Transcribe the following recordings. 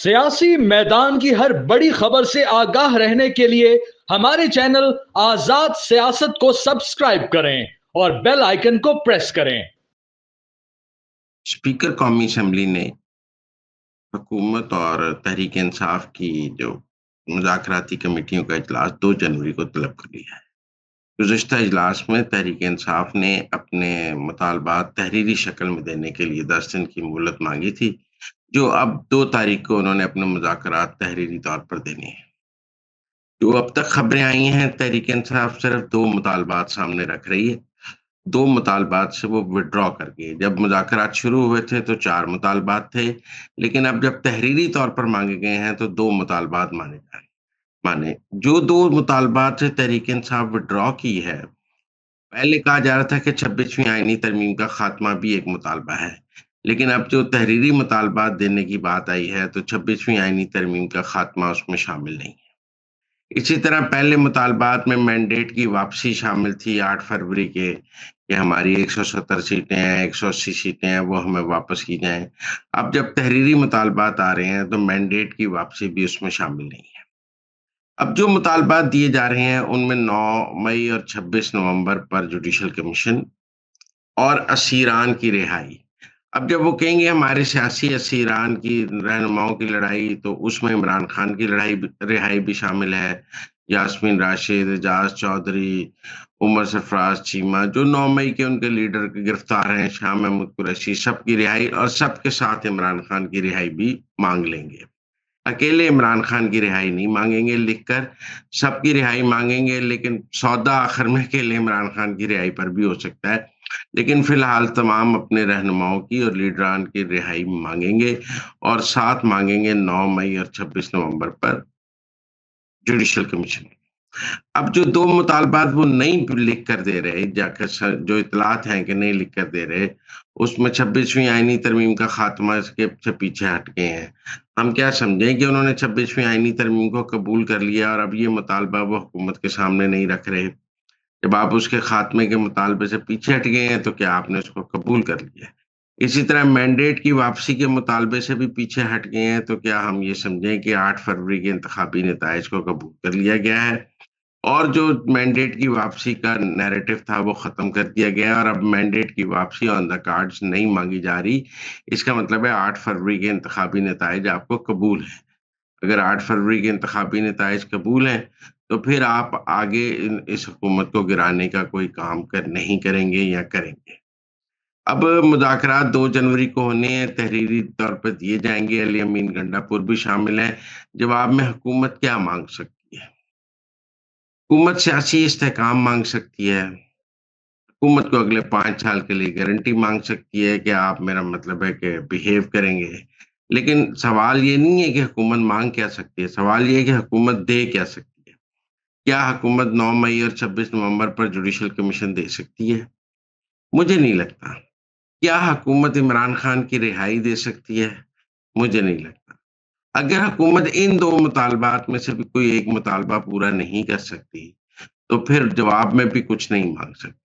سیاسی میدان کی ہر بڑی خبر سے آگاہ رہنے کے لیے ہمارے چینل آزاد سیاست کو سبسکرائب کریں اور بیل آئیکن کو پریس کریں۔ اسپیکر قومی اسمبلی نے حکومت اور تحریک انصاف کی جو مذاکراتی کمیٹیوں کا اجلاس 2 جنوری کو طلب کر لیا ہے۔ گزشتہ اجلاس میں تحریک انصاف نے اپنے مطالبات تحریری شکل میں دینے کے لیے 10 دن کی مہلت مانگی تھی، جو اب 2 تاریخ کو انہوں نے اپنے مذاکرات تحریری طور پر دینے ہیں۔ جو اب تک خبریں آئی ہیں، تحریک انصاف صرف 2 مطالبات سامنے رکھ رہی ہے۔ 2 مطالبات سے وہ وڈرا کر گئے۔ جب مذاکرات شروع ہوئے تھے تو 4 مطالبات تھے، لیکن اب جب تحریری طور پر مانگے گئے ہیں تو 2 مطالبات مانے جو 2 مطالبات سے تحریک انصاف وڈرا کی ہے۔ پہلے کہا جا رہا تھا کہ 26ویں آئینی ترمیم کا خاتمہ بھی ایک مطالبہ ہے، لیکن اب جو تحریری مطالبات دینے کی بات آئی ہے تو 26ویں آئینی ترمیم کا خاتمہ اس میں شامل نہیں ہے۔ اسی طرح پہلے مطالبات میں مینڈیٹ کی واپسی شامل تھی 8 فروری کے، کہ ہماری 170 سیٹیں ہیں، 180 سیٹیں ہیں، وہ ہمیں واپس کی جائیں۔ اب جب تحریری مطالبات آ رہے ہیں تو مینڈیٹ کی واپسی بھی اس میں شامل نہیں ہے۔ اب جو مطالبات دیے جا رہے ہیں ان میں 9 مئی اور 26 نومبر پر جوڈیشل کمیشن اور اسیران کی رہائی۔ اب جب وہ کہیں گے ہمارے سیاسی اسیران کی رہنماؤں کی لڑائی، تو اس میں عمران خان کی رہائی بھی شامل ہے، یاسمین راشد، اعجاز چودھری، عمر سرفراز چیمہ، جو 9 مئی کے ان کے لیڈر گرفتار ہیں، شاہ محمود قریشی، سب کی رہائی، اور سب کے ساتھ عمران خان کی رہائی بھی مانگ لیں گے۔ اکیلے عمران خان کی رہائی نہیں مانگیں گے لکھ کر، سب کی رہائی مانگیں گے، لیکن سودا آخر میں اکیلے عمران خان کی رہائی پر بھی ہو سکتا ہے، لیکن فی الحال تمام اپنے رہنماؤں کی اور لیڈران کی رہائی مانگیں گے، اور ساتھ مانگیں گے 9 مئی اور 26 نومبر پر جوڈیشل کمیشن۔ اب جو 2 مطالبات وہ نہیں لکھ کر دے رہے، جو اطلاعات ہیں کہ نہیں لکھ کر دے رہے، اس میں 26ویں آئینی ترمیم کا خاتمہ اس کے سے پیچھے ہٹ گئے ہیں۔ ہم کیا سمجھیں کہ انہوں نے 26ویں آئینی ترمیم کو قبول کر لیا اور اب یہ مطالبہ وہ حکومت کے سامنے نہیں رکھ رہے؟ جب آپ اس کے خاتمے کے مطالبے سے پیچھے ہٹ گئے ہیں تو کیا آپ نے اس کو قبول کر لیا؟ اسی طرح مینڈیٹ کی واپسی کے مطالبے سے بھی پیچھے ہٹ گئے ہیں تو کیا ہم یہ سمجھیں کہ 8 فروری کے انتخابی نتائج کو قبول کر لیا گیا ہے اور جو مینڈیٹ کی واپسی کا نیریٹو تھا وہ ختم کر دیا گیا، اور اب مینڈیٹ کی واپسی آن دا کارڈز نہیں مانگی جا رہی؟ اس کا مطلب ہے 8 فروری کے انتخابی نتائج آپ کو قبول ہیں۔ اگر 8 فروری کے انتخابی نتائج قبول ہیں تو پھر آپ آگے اس حکومت کو گرانے کا کوئی کام نہیں کریں گے یا کریں گے؟ اب مذاکرات 2 جنوری کو ہونے ہیں، تحریری طور پر دیے جائیں گے، علی امین گنڈا پور بھی شامل ہیں۔ جواب میں حکومت کیا مانگ سکتی ہے؟ حکومت سیاسی استحکام مانگ سکتی ہے، حکومت کو اگلے 5 سال کے لیے گارنٹی مانگ سکتی ہے کہ آپ، میرا مطلب ہے کہ بیہیو کریں گے، لیکن سوال یہ نہیں ہے کہ حکومت مانگ کیا سکتی ہے، سوال یہ ہے کہ حکومت دے کیا سکتی ہے۔ کیا حکومت 9 مئی اور 26 نومبر پر جوڈیشل کمیشن دے سکتی ہے؟ مجھے نہیں لگتا۔ کیا حکومت عمران خان کی رہائی دے سکتی ہے؟ مجھے نہیں لگتا۔ اگر حکومت ان 2 مطالبات میں سے بھی کوئی ایک مطالبہ پورا نہیں کر سکتی تو پھر جواب میں بھی کچھ نہیں مانگ سکتی۔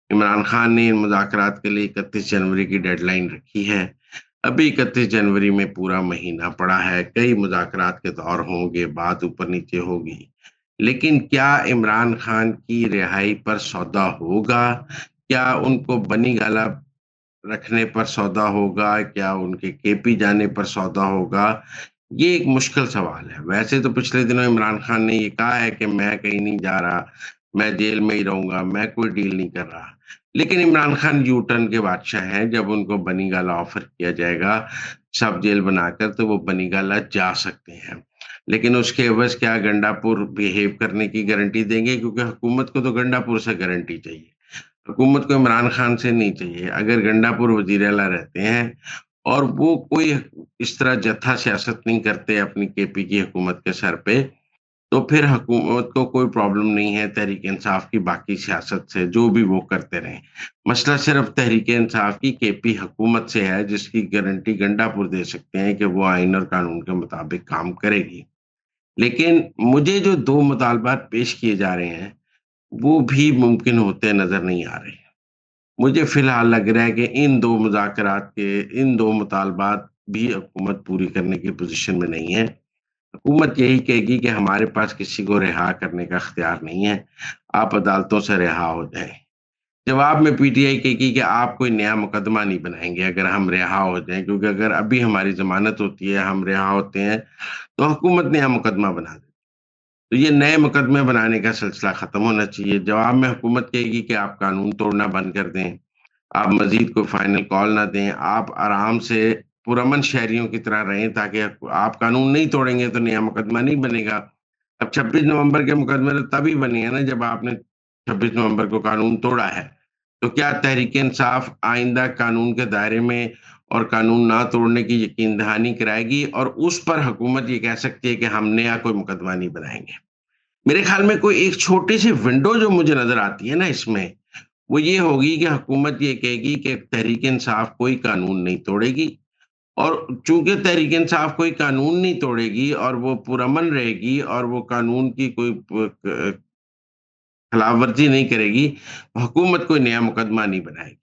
عمران خان نے ان مذاکرات کے لیے 31 جنوری کی ڈیڈ لائن رکھی ہے۔ ابھی 31 جنوری میں پورا مہینہ پڑا ہے، کئی مذاکرات کے دور ہوں گے، بات اوپر نیچے ہوگی، لیکن کیا عمران خان کی رہائی پر سودا ہوگا؟ کیا ان کو بنی گالہ رکھنے پر سودا ہوگا؟ کیا ان کے کے پی جانے پر سودا ہوگا؟ یہ ایک مشکل سوال ہے۔ ویسے تو پچھلے دنوں عمران خان نے یہ کہا ہے کہ میں کہیں نہیں جا رہا، میں جیل میں ہی رہوں گا، میں کوئی ڈیل نہیں کر رہا، لیکن عمران خان یو ٹرن کے بادشاہ ہیں۔ جب ان کو بنی گالہ آفر کیا جائے گا سب جیل بنا کر تو وہ بنی گالہ جا سکتے ہیں، لیکن اس کے عوض کیا گنڈا پور بیہیو کرنے کی گارنٹی دیں گے؟ کیونکہ حکومت کو تو گنڈا پور سے گارنٹی چاہیے، حکومت کو عمران خان سے نہیں چاہیے۔ اگر گنڈا پور وزیر اعلیٰ رہتے ہیں اور وہ کوئی اس طرح جتھا سیاست نہیں کرتے اپنی کے پی کی حکومت کے سر پہ، تو پھر حکومت کو کوئی پرابلم نہیں ہے تحریک انصاف کی باقی سیاست سے، جو بھی وہ کرتے رہیں۔ مسئلہ صرف تحریک انصاف کی کے پی حکومت سے ہے، جس کی گارنٹی گنڈا پور دے سکتے ہیں کہ وہ آئین اور قانون کے مطابق کام کرے گی۔ لیکن مجھے جو 2 مطالبات پیش کیے جا رہے ہیں وہ بھی ممکن ہوتے نظر نہیں آ رہے۔ مجھے فی الحال لگ رہا ہے کہ ان 2 مذاکرات کے ان 2 مطالبات بھی حکومت پوری کرنے کی پوزیشن میں نہیں ہے۔ حکومت یہی کہے گی کہ ہمارے پاس کسی کو رہا کرنے کا اختیار نہیں ہے، آپ عدالتوں سے رہا ہو جائیں۔ جواب میں پی ٹی آئی کہے گی کہ آپ کوئی نیا مقدمہ نہیں بنائیں گے اگر ہم رہا ہو جائیں، کیونکہ اگر ابھی ہماری ضمانت ہوتی ہے، ہم رہا ہوتے ہیں، تو حکومت نیا مقدمہ بنا دے۔ تو یہ نئے مقدمے بنانے کا سلسلہ ختم ہونا چاہیے۔ جواب میں حکومت کہے گی کہ آپ قانون توڑنا بند کر دیں، آپ مزید کوئی فائنل کال نہ دیں، آپ آرام سے پرامن شہریوں کی طرح رہیں، تاکہ آپ قانون نہیں توڑیں گے تو نیا مقدمہ نہیں بنے گا۔ اب 26 نومبر کے مقدمے تو تبھی بنی ہے نا جب آپ نے 26 نومبر کو قانون توڑا ہے۔ تو کیا تحریک انصاف آئندہ قانون کے دائرے میں اور قانون نہ توڑنے کی یقین دہانی کرائے گی، اور اس پر حکومت یہ کہہ سکتی ہے کہ ہم نیا کوئی مقدمہ نہیں بنائیں گے؟ میرے خیال میں کوئی ایک چھوٹی سی ونڈو جو مجھے نظر آتی ہے نا اس میں، وہ یہ ہوگی کہ حکومت یہ کہے گی کہ تحریک انصاف کوئی قانون نہیں توڑے گی، اور چونکہ تحریک انصاف کوئی قانون نہیں توڑے گی اور وہ پرامن رہے گی اور وہ قانون کی کوئی خلاف ورزی نہیں کرے گی، حکومت کوئی نیا مقدمہ نہیں بنائے گی۔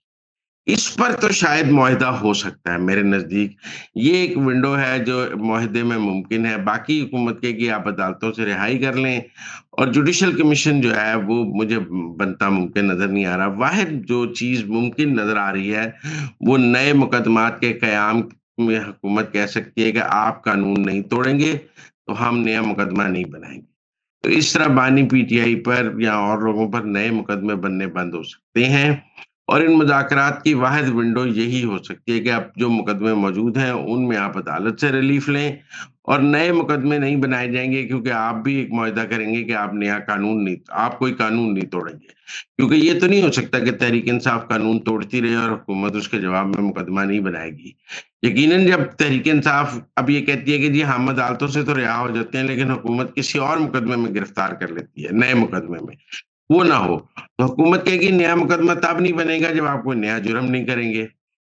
اس پر تو شاید معاہدہ ہو سکتا ہے میرے نزدیک، یہ ایک ونڈو ہے جو معاہدے میں ممکن ہے۔ باقی حکومت کے کہ آپ عدالتوں سے رہائی کر لیں، اور جوڈیشل کمیشن جو ہے وہ مجھے بنتا ممکن نظر نہیں آ رہا۔ واحد جو چیز ممکن نظر آ رہی ہے وہ نئے مقدمات کے قیام میں حکومت کہہ سکتی ہے کہ آپ قانون نہیں توڑیں گے تو ہم نیا مقدمہ نہیں بنائیں گے۔ تو اس طرح بانی پی ٹی آئی پر یا اور لوگوں پر نئے مقدمے بننے بند ہو سکتے ہیں، اور ان مذاکرات کی واحد ونڈو یہی ہو سکتی ہے کہ اب جو مقدمے موجود ہیں ان میں آپ عدالت سے ریلیف لیں، اور نئے مقدمے نہیں بنائے جائیں گے، کیونکہ آپ بھی ایک معاہدہ کریں گے کہ آپ نیا قانون نہیں، آپ کوئی قانون نہیں توڑیں گے۔ کیونکہ یہ تو نہیں ہو سکتا کہ تحریک انصاف قانون توڑتی رہے اور حکومت اس کے جواب میں مقدمہ نہیں بنائے گی۔ یقیناً جب تحریک انصاف اب یہ کہتی ہے کہ جی ہم عدالتوں سے تو رہا ہو جاتے ہیں، لیکن حکومت کسی اور مقدمے میں گرفتار کر لیتی ہے، نئے مقدمے میں، وہ نہ ہو، تو حکومت کہے گی نیا مقدمہ تب نہیں بنے گا جب آپ کوئی نیا جرم نہیں کریں گے،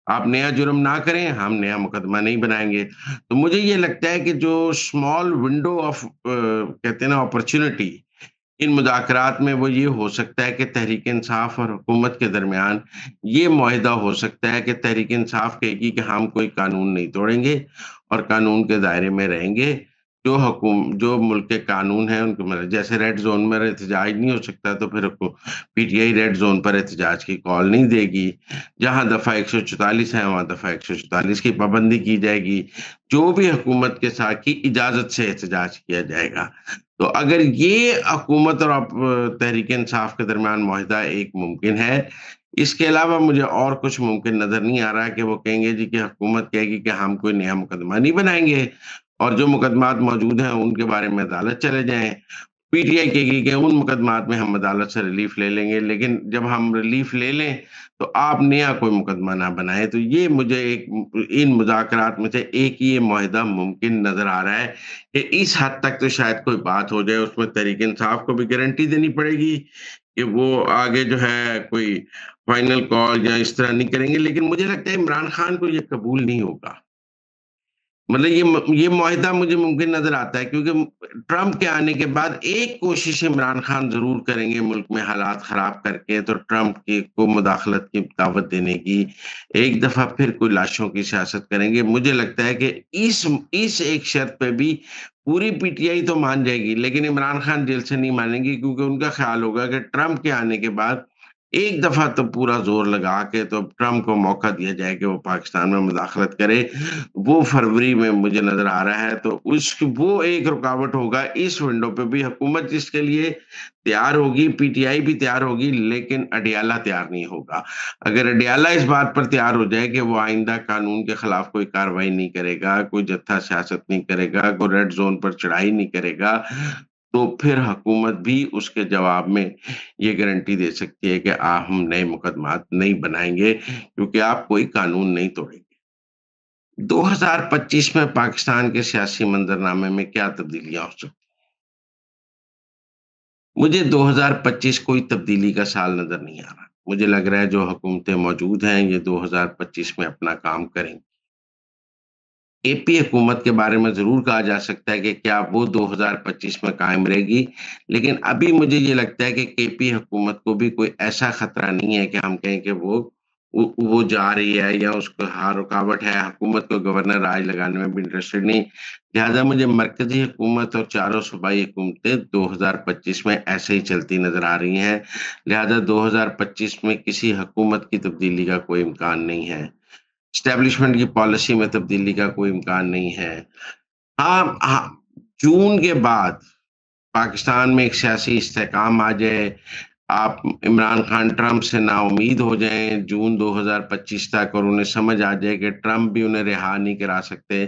آپ نیا جرم نہ کریں، ہم نیا مقدمہ نہیں بنائیں گے۔ تو مجھے یہ لگتا ہے کہ جو اسمال ونڈو آف کہتے ہیں نا اپرچونٹی ان مذاکرات میں، وہ یہ ہو سکتا ہے کہ تحریک انصاف اور حکومت کے درمیان یہ معاہدہ ہو سکتا ہے کہ تحریک انصاف کہے گی کہ ہم کوئی قانون نہیں توڑیں گے اور قانون کے دائرے میں رہیں گے، جو ملک کے قانون ہیں ان کو، جیسے ریڈ زون میں احتجاج نہیں ہو سکتا تو پھر پی ٹی آئی ریڈ زون پر احتجاج کی کال نہیں دے گی، جہاں دفعہ 144 ہے وہاں دفعہ 144 کی پابندی کی جائے گی، جو بھی حکومت کے ساتھ کی اجازت سے احتجاج کیا جائے گا۔ تو اگر یہ حکومت اور تحریک انصاف کے درمیان معاہدہ ایک ممکن ہے، اس کے علاوہ مجھے اور کچھ ممکن نظر نہیں آ رہا ہے کہ وہ کہیں گے جی کہ حکومت کہے گی کہ ہم کوئی نیا مقدمہ نہیں بنائیں گے، اور جو مقدمات موجود ہیں ان کے بارے میں عدالت چلے جائیں۔ پی ٹی آئی کہے گی کہ ان مقدمات میں ہم عدالت سے ریلیف لے لیں گے، لیکن جب ہم ریلیف لے لیں تو آپ نیا کوئی مقدمہ نہ بنائیں۔ تو یہ مجھے ان مذاکرات میں سے ایک یہ معاہدہ ممکن نظر آ رہا ہے کہ اس حد تک تو شاید کوئی بات ہو جائے، اس میں تحریک انصاف کو بھی گارنٹی دینی پڑے گی کہ وہ آگے جو ہے کوئی فائنل کال یا اس طرح نہیں کریں گے، لیکن مجھے لگتا ہے عمران خان کو یہ قبول نہیں ہوگا۔ مطلب یہ معاہدہ مجھے ممکن نظر آتا ہے کیونکہ ٹرمپ کے آنے کے بعد ایک کوشش عمران خان ضرور کریں گے ملک میں حالات خراب کر کے، تو ٹرمپ کو مداخلت کی دعوت دینے کی، ایک دفعہ پھر کوئی لاشوں کی سیاست کریں گے۔ مجھے لگتا ہے کہ اس ایک شرط پہ بھی پوری پی ٹی آئی تو مان جائے گی، لیکن عمران خان جیل سے نہیں مانیں گی، کیونکہ ان کا خیال ہوگا کہ ٹرمپ کے آنے کے بعد ایک دفعہ تو پورا زور لگا کے تو ٹرمپ کو موقع دیا جائے کہ وہ پاکستان میں مداخلت کرے۔ وہ فروری میں مجھے نظر آ رہا ہے، تو وہ ایک رکاوٹ ہوگا اس ونڈو پہ بھی۔ حکومت جس کے لیے تیار ہوگی، پی ٹی آئی بھی تیار ہوگی، لیکن اڈیالہ تیار نہیں ہوگا۔ اگر اڈیالہ اس بات پر تیار ہو جائے کہ وہ آئندہ قانون کے خلاف کوئی کارروائی نہیں کرے گا، کوئی جتھا سیاست نہیں کرے گا، کوئی ریڈ زون پر چڑھائی نہیں کرے گا، تو پھر حکومت بھی اس کے جواب میں یہ گارنٹی دے سکتی ہے کہ ہم نئے مقدمات نہیں بنائیں گے، کیونکہ آپ کوئی قانون نہیں توڑیں گے۔ 2025 میں پاکستان کے سیاسی منظرنامے میں کیا تبدیلیاں ہو سکتی؟ مجھے 2025 کوئی تبدیلی کا سال نظر نہیں آ رہا۔ مجھے لگ رہا ہے جو حکومتیں موجود ہیں یہ 2025 میں اپنا کام کریں گی۔ اے پی حکومت کے بارے میں ضرور کہا جا سکتا ہے کہ کیا وہ 2025 میں قائم رہے گی، لیکن ابھی مجھے یہ لگتا ہے کہ کے پی حکومت کو بھی کوئی ایسا خطرہ نہیں ہے کہ ہم کہیں کہ وہ وہ جا رہی ہے یا اس کو رکاوٹ ہے، حکومت کو گورنر راج لگانے میں بھی انٹرسٹڈ نہیں، لہٰذا مجھے مرکزی حکومت اور چاروں صوبائی حکومتیں 2025 میں ایسے ہی چلتی نظر آ رہی ہیں، لہٰذا 2025 میں کسی حکومت کی تبدیلی کا کوئی امکان نہیں ہے، اسٹیبلشمنٹ کی پالیسی میں تبدیلی کا کوئی امکان نہیں ہے۔ ہاں، جون کے بعد پاکستان میں ایک سیاسی استحکام آ جائے، آپ عمران خان ٹرمپ سے نا امید ہو جائیں جون 2025 تک، اور انہیں سمجھ آ جائے کہ ٹرمپ بھی انہیں رہا نہیں کرا سکتے،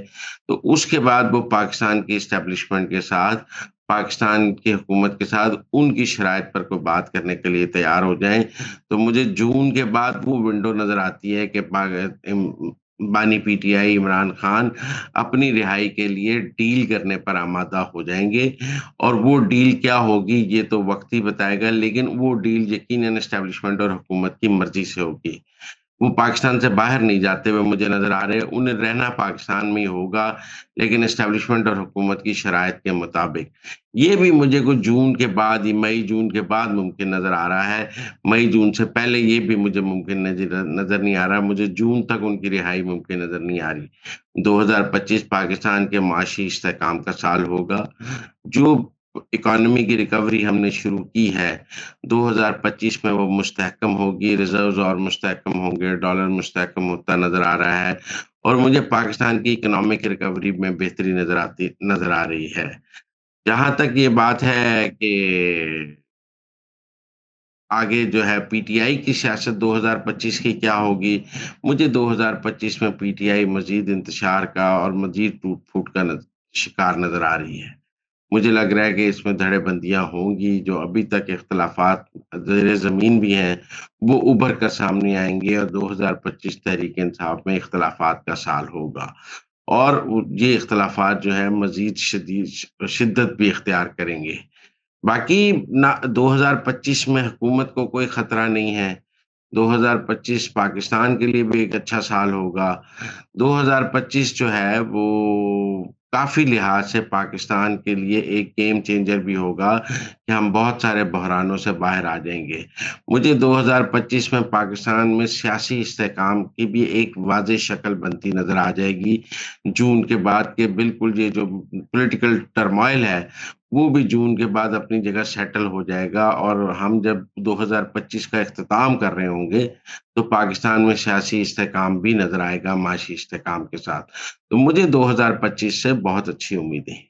تو اس کے بعد وہ پاکستان کی اسٹیبلشمنٹ کے ساتھ، پاکستان کی حکومت کے ساتھ ان کی شرائط پر کوئی بات کرنے کے لیے تیار ہو جائیں، تو مجھے جون کے بعد وہ ونڈو نظر آتی ہے کہ بانی پی ٹی آئی عمران خان اپنی رہائی کے لیے ڈیل کرنے پر آمادہ ہو جائیں گے، اور وہ ڈیل کیا ہوگی یہ تو وقت ہی بتائے گا، لیکن وہ ڈیل یقیناً اسٹیبلشمنٹ اور حکومت کی مرضی سے ہوگی۔ وہ پاکستان سے باہر نہیں جاتے ہوئے مجھے نظر آ رہے، انہیں رہنا پاکستان میں ہی ہوگا، لیکن اسٹیبلشمنٹ اور حکومت کی شرائط کے مطابق۔ یہ بھی مجھے کچھ جون کے بعد ہی، مئی جون کے بعد ممکن نظر آ رہا ہے، مئی جون سے پہلے یہ بھی مجھے ممکن نظر نہیں آ رہا، مجھے جون تک ان کی رہائی ممکن نظر نہیں آ رہی۔ 2025 پاکستان کے معاشی استحکام کا سال ہوگا، جو اکانومی کی ریکوری ہم نے شروع کی ہے 2025 میں وہ مستحکم ہوگی، ریزروز اور مستحکم ہوں گے، ڈالر مستحکم ہوتا نظر آ رہا ہے، اور مجھے پاکستان کی اکنامک ریکوری میں بہتری نظر آ رہی ہے۔ جہاں تک یہ بات ہے کہ آگے جو ہے پی ٹی آئی کی سیاست 2025 کی کیا ہوگی، مجھے 2025 میں پی ٹی آئی مزید انتشار کا اور مزید ٹوٹ پھوٹ کا شکار نظر آ رہی ہے۔ مجھے لگ رہا ہے کہ اس میں دھڑے بندیاں ہوں گی، جو ابھی تک اختلافات زیر زمین بھی ہیں وہ ابھر کر سامنے آئیں گے، اور 2025 تحریک انصاف میں اختلافات کا سال ہوگا، اور یہ اختلافات جو ہے مزید شدت بھی اختیار کریں گے۔ باقی 2025 میں حکومت کو کوئی خطرہ نہیں ہے، 2025 پاکستان کے لیے بھی ایک اچھا سال ہوگا۔ 2025 جو ہے وہ کافی لحاظ سے پاکستان کے لیے ایک گیم چینجر بھی ہوگا، کہ ہم بہت سارے بحرانوں سے باہر آ جائیں گے۔ مجھے 2025 میں پاکستان میں سیاسی استحکام کی بھی ایک واضح شکل بنتی نظر آ جائے گی جون کے بعد، کہ بالکل یہ جو پولیٹیکل ٹرموائل ہے وہ بھی جون کے بعد اپنی جگہ سیٹل ہو جائے گا، اور ہم جب 2025 کا اختتام کر رہے ہوں گے تو پاکستان میں سیاسی استحکام بھی نظر آئے گا معاشی استحکام کے ساتھ۔ تو مجھے 2025 سے بہت اچھی امیدیں ہیں۔